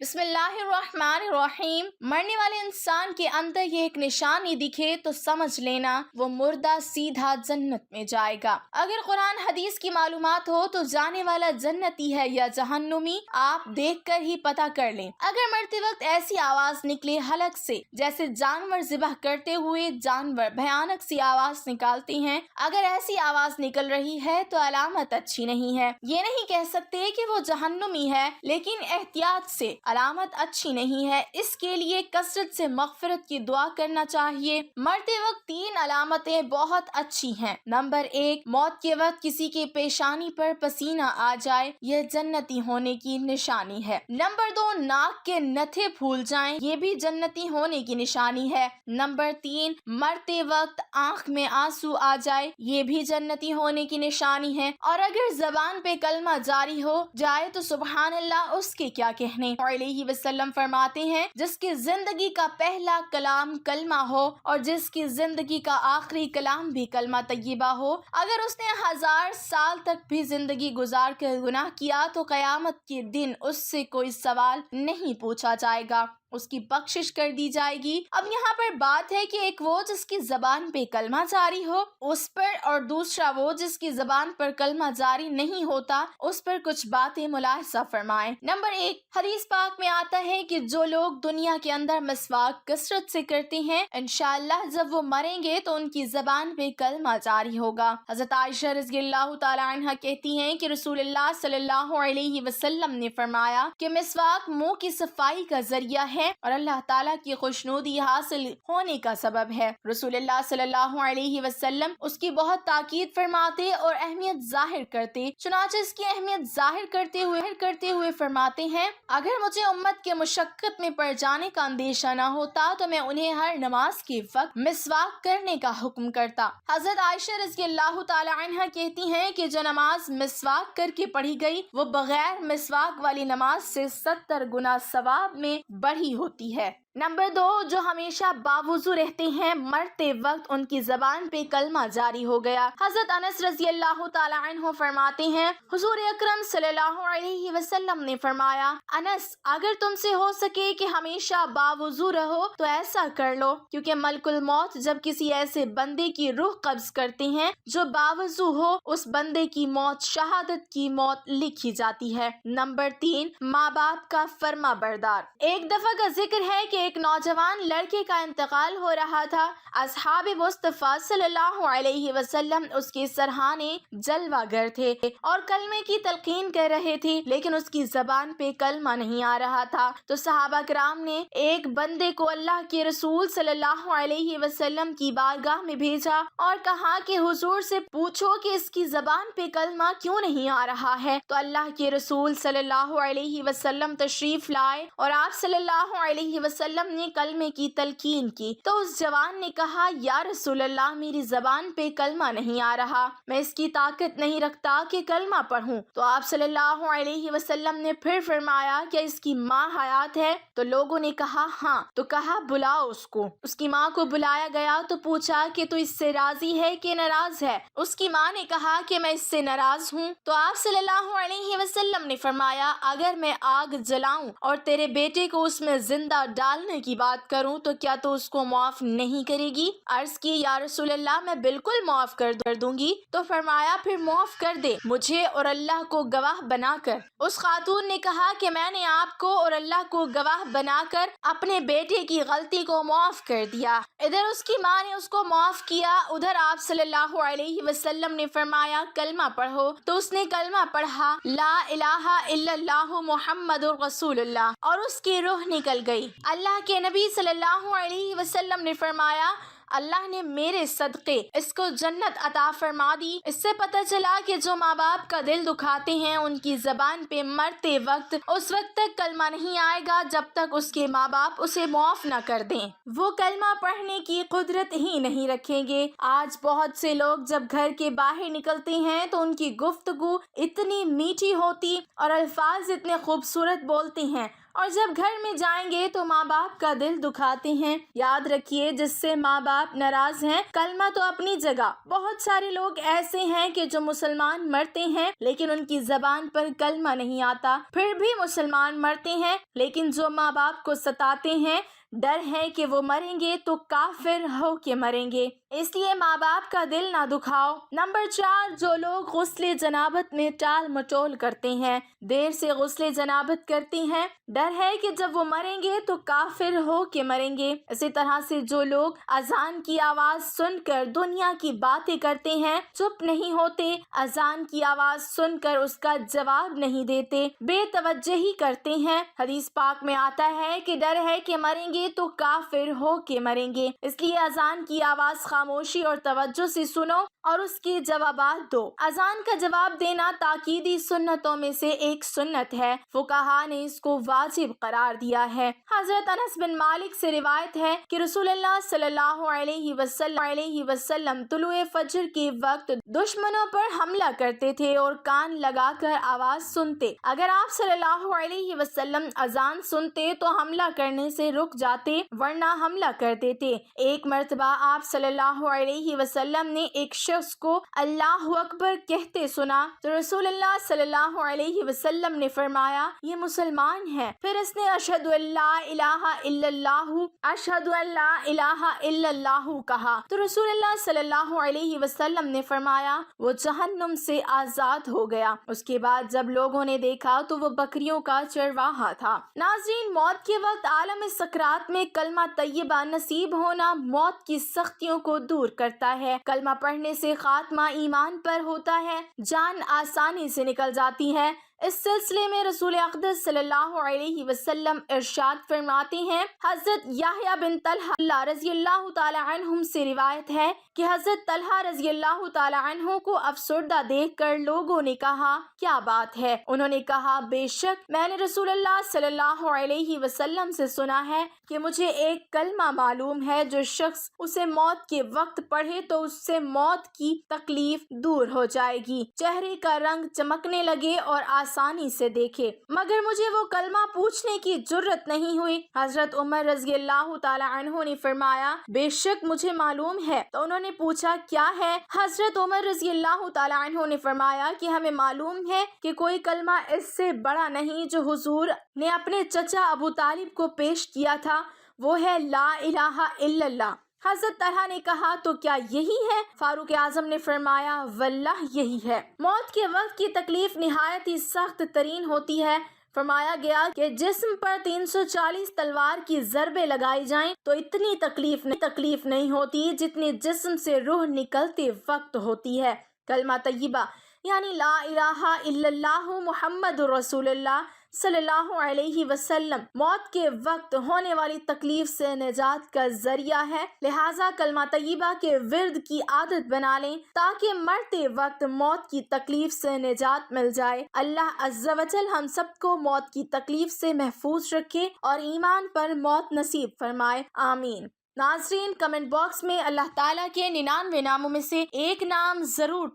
بسم اللہ الرحمن الرحیم۔ مرنے والے انسان کے اندر یہ ایک نشانی دکھے تو سمجھ لینا وہ مردہ سیدھا جنت میں جائے گا۔ اگر قرآن حدیث کی معلومات ہو تو جانے والا جنتی ہے یا جہنمی آپ دیکھ کر ہی پتہ کر لیں۔ اگر مرتے وقت ایسی آواز نکلے حلق سے جیسے جانور ذبح کرتے ہوئے جانور بھیانک سی آواز نکالتے ہیں، اگر ایسی آواز نکل رہی ہے تو علامت اچھی نہیں ہے۔ یہ نہیں کہہ سکتے کہ وہ جہنمی ہے، لیکن احتیاط سے علامت اچھی نہیں ہے، اس کے لیے کثرت سے مغفرت کی دعا کرنا چاہیے۔ مرتے وقت 3 علامتیں بہت اچھی ہیں۔ نمبر 1، موت کے وقت کسی کے پیشانی پر پسینہ آ جائے، یہ جنتی ہونے کی نشانی ہے۔ نمبر 2، ناک کے نتھے پھول جائیں، یہ بھی جنتی ہونے کی نشانی ہے۔ نمبر 3، مرتے وقت آنکھ میں آنسو آ جائے، یہ بھی جنتی ہونے کی نشانی ہے۔ اور اگر زبان پہ کلمہ جاری ہو جائے تو سبحان اللہ، اس کے کیا کہنے۔ علیہ وسلم فرماتے ہیں جس کی زندگی کا پہلا کلام کلمہ ہو اور جس کی زندگی کا آخری کلام بھی کلمہ طیبہ ہو، اگر اس نے 1000 سال تک بھی زندگی گزار کر گناہ کیا تو قیامت کے دن اس سے کوئی سوال نہیں پوچھا جائے گا، اس کی بخشش کر دی جائے گی۔ اب یہاں پر بات ہے کہ ایک وہ جس کی زبان پہ کلمہ جاری ہو اس پر، اور دوسرا وہ جس کی زبان پر کلمہ جاری نہیں ہوتا اس پر کچھ باتیں ملاحظہ فرمائیں۔ نمبر 1، حدیث پاک میں آتا ہے کہ جو لوگ دنیا کے اندر مسواک کثرت سے کرتے ہیں انشاءاللہ جب وہ مریں گے تو ان کی زبان پہ کلمہ جاری ہوگا۔ حضرت عائشہ رضی اللہ تعالی عنہ کہتی ہیں کہ رسول اللہ صلی اللہ علیہ وسلم نے فرمایا کہ مسواک منہ کی صفائی کا ذریعہ ہے اور اللہ تعالیٰ کی خوشنودی حاصل ہونے کا سبب ہے۔ رسول اللہ صلی اللہ علیہ وسلم اس کی بہت تاکید فرماتے اور اہمیت ظاہر کرتے، چنانچہ اس کی اہمیت ظاہر کرتے ہوئے فرماتے ہیں اگر مجھے امت کے مشقت میں پڑ جانے کا اندیشہ نہ ہوتا تو میں انہیں ہر نماز کے وقت مسواک کرنے کا حکم کرتا۔ حضرت عائشہ رضی اللہ تعالی عنہ کہتی ہیں کہ جو نماز مسواک کر کے پڑھی گئی وہ بغیر مسواک والی نماز سے 70 گنا ثواب میں بڑھی ہوتی ہے۔ نمبر 2، جو ہمیشہ باوضو رہتے ہیں مرتے وقت ان کی زبان پہ کلمہ جاری ہو گیا۔ حضرت انس رضی اللہ تعالی عنہ فرماتے ہیں حضور اکرم صلی اللہ علیہ وسلم نے فرمایا انس اگر تم سے ہو سکے کہ ہمیشہ باوضو رہو تو ایسا کر لو، کیونکہ ملک الموت جب کسی ایسے بندے کی روح قبض کرتے ہیں جو باوضو ہو اس بندے کی موت شہادت کی موت لکھی جاتی ہے۔ نمبر 3، ماں باپ کا فرما بردار۔ ایک دفعہ کا ذکر ہے کہ ایک نوجوان لڑکے کا انتقال ہو رہا تھا، اصحاب مصطفیٰ صلی اللہ علیہ وسلم اس کے سرہانے جلوہ گر تھے اور کلمے کی تلقین کر رہے تھے، لیکن اس کی زبان پہ کلمہ نہیں آ رہا تھا، تو صحابہ کرام نے ایک بندے کو اللہ کے رسول صلی اللہ علیہ وسلم کی بارگاہ میں بھیجا اور کہا کہ حضور سے پوچھو کہ اس کی زبان پہ کلمہ کیوں نہیں آ رہا ہے، تو اللہ کے رسول صلی اللہ علیہ وسلم تشریف لائے اور آپ صلی اللہ علیہ وسلم نے کلمے کی تلقین کی، تو اس جوان نے کہا یا رسول اللہ میری زبان پہ کلمہ نہیں آ رہا، میں اس کی طاقت نہیں رکھتا کہ کلمہ پڑھوں، تو آپ صلی اللہ علیہ وسلم نے پھر فرمایا کہ اس کی ماں حیات ہے، تو لوگوں نے کہا ہاں، تو کہا بلاؤ اس کو۔ اس کی ماں کو بلایا گیا تو پوچھا کہ تو اس سے راضی ہے کہ ناراض ہے؟ اس کی ماں نے کہا کہ میں اس سے ناراض ہوں، تو آپ صلی اللہ علیہ وسلم نے فرمایا اگر میں آگ جلاؤں اور تیرے بیٹے کو اس میں زندہ ڈالنے کی بات کروں تو کیا تو اس کو معاف نہیں کرے گی؟ عرض کی یا رسول اللہ میں بالکل معاف کر دوں گی، تو فرمایا پھر معاف کر دے مجھے اور اللہ کو گواہ بنا کر۔ اس خاتون نے کہا کہ میں نے آپ کو اور اللہ کو گواہ بنا کر اپنے بیٹے کی غلطی کو معاف کر دیا۔ ادھر اس کی ماں نے اس کو معاف کیا، ادھر آپ صلی اللہ علیہ وسلم نے فرمایا کلمہ پڑھو، تو اس نے کلمہ پڑھا لا الہ الا اللہ محمد رسول اللہ، اور اس کی روح نکل گئی۔ اللہ کے نبی صلی اللہ علیہ وسلم نے فرمایا اللہ نے میرے صدقے اس کو جنت عطا فرما دی۔ اس سے پتہ چلا کہ جو ماں باپ کا دل دکھاتے ہیں ان کی زبان پہ مرتے وقت اس وقت تک کلمہ نہیں آئے گا جب تک اس کے ماں باپ اسے معاف نہ کر دیں، وہ کلمہ پڑھنے کی قدرت ہی نہیں رکھیں گے۔ آج بہت سے لوگ جب گھر کے باہر نکلتے ہیں تو ان کی گفتگو اتنی میٹھی ہوتی اور الفاظ اتنے خوبصورت بولتے ہیں، اور جب گھر میں جائیں گے تو ماں باپ کا دل دکھاتے ہیں۔ یاد رکھیے جس سے ماں باپ آپ ناراض ہیں؟ کلمہ تو اپنی جگہ. بہت سارے لوگ ایسے ہیں کہ جو مسلمان مرتے ہیں لیکن ان کی زبان پر کلمہ نہیں آتا، پھر بھی مسلمان مرتے ہیں. لیکن جو ماں باپ کو ستاتے ہیں، ڈر ہے کہ وہ مریں گے تو کافر ہو کے مریں گے، اس لیے ماں باپ کا دل نہ دکھاؤ. نمبر 4، جو لوگ غسل جنابت میں ٹال مٹول کرتے ہیں، دیر سے غسل جنابت کرتے ہیں، ڈر ہے کہ جب وہ مریں گے تو کافر ہو کے مریں گے. اسی طرح سے جو لوگ اذان کی آواز سن کر دنیا کی باتیں کرتے ہیں، چپ نہیں ہوتے، اذان کی آواز سن کر اس کا جواب نہیں دیتے، بے توجہی کرتے ہیں. حدیث پاک میں آتا ہے کہ ڈر ہے کہ مریں گے تو کافر ہو کے مریں گے، اس لیے اذان کی آواز خاموشی اور توجہ سے سنو اور اس کے جوابات دو. اذان کا جواب دینا تاکیدی سنتوں میں سے ایک سنت ہے. فقہاء نے اس کو واجب قرار دیا ہے. حضرت انس بن مالک سے روایت ہے کہ رسول اللہ صلی اللہ علیہ وسلم طلوع فجر کے وقت دشمنوں پر حملہ کرتے تھے اور کان لگا کر آواز سنتے. اگر آپ صلی اللہ علیہ وسلم اذان سنتے تو حملہ کرنے سے رک جاتے، ورنہ حملہ کر دیتے. ایک مرتبہ آپ صلی اللہ علیہ وسلم نے ایک شخص کو اللہ اکبر کہتے سنا تو رسول اللہ صلی اللہ علیہ وسلم نے فرمایا یہ مسلمان ہے. پھر اس نے اشہد ان لا الہ الا اللہ، اشہد ان لا الہ الا اللہ کہا تو رسول اللہ صلی اللہ علیہ وسلم نے فرمایا وہ جہنم سے آزاد ہو گیا. اس کے بعد جب لوگوں نے دیکھا تو وہ بکریوں کا چرواہا تھا. ناظرین، موت کے وقت عالم سکرات میں کلمہ طیبہ نصیب ہونا موت کی سختیوں کو دور کرتا ہے. کلمہ پڑھنے سے خاتمہ ایمان پر ہوتا ہے، جان آسانی سے نکل جاتی ہے. اس سلسلے میں رسول اقدس صلی اللہ علیہ وسلم ارشاد فرماتے ہیں، حضرت یحییٰ بن طلحہ رضی اللہ تعالی عنہ سے روایت ہے کہ حضرت طلحہ رضی اللہ تعالی عنہ کو افسردہ دیکھ کر لوگوں نے کہا کیا بات ہے؟ انہوں نے کہا بے شک میں نے رسول اللہ صلی اللہ علیہ وسلم سے سنا ہے کہ مجھے ایک کلمہ معلوم ہے، جو شخص اسے موت کے وقت پڑھے تو اس سے موت کی تکلیف دور ہو جائے گی، چہرے کا رنگ چمکنے لگے اور آسانی سے دیکھے. مگر مجھے وہ کلمہ پوچھنے کی جرت نہیں ہوئی. حضرت عمر رضی اللہ تعالی عنہ نے فرمایا بے شک مجھے معلوم ہے. تو انہوں نے پوچھا کیا ہے؟ حضرت عمر رضی اللہ تعالی عنہ نے فرمایا کہ ہمیں معلوم ہے کہ کوئی کلمہ اس سے بڑا نہیں جو حضور نے اپنے چچا ابو طالب کو پیش کیا تھا، وہ ہے لا الہ الا اللہ. حضرت طلحہ نے کہا تو کیا یہی ہے؟ فاروق اعظم نے فرمایا واللہ یہی ہے. موت کے وقت کی تکلیف نہایت ہی سخت ترین ہوتی ہے. فرمایا گیا کہ جسم پر 340 تلوار کی ضربیں لگائی جائیں تو اتنی تکلیف نہیں ہوتی جتنی جسم سے روح نکلتے وقت ہوتی ہے. کلمہ طیبہ یعنی لا الہ الا اللہ محمد رسول اللہ صلی اللہ علیہ وسلم موت کے وقت ہونے والی تکلیف سے نجات کا ذریعہ ہے. لہٰذا کلمہ طیبہ کے ورد کی عادت بنا لیں تاکہ مرتے وقت موت کی تکلیف سے نجات مل جائے. اللہ عز و جل ہم سب کو موت کی تکلیف سے محفوظ رکھے اور ایمان پر موت نصیب فرمائے، آمین. ناظرین، کمنٹ باکس میں اللہ تعالیٰ کے 99 ناموں میں سے ایک نام ضرور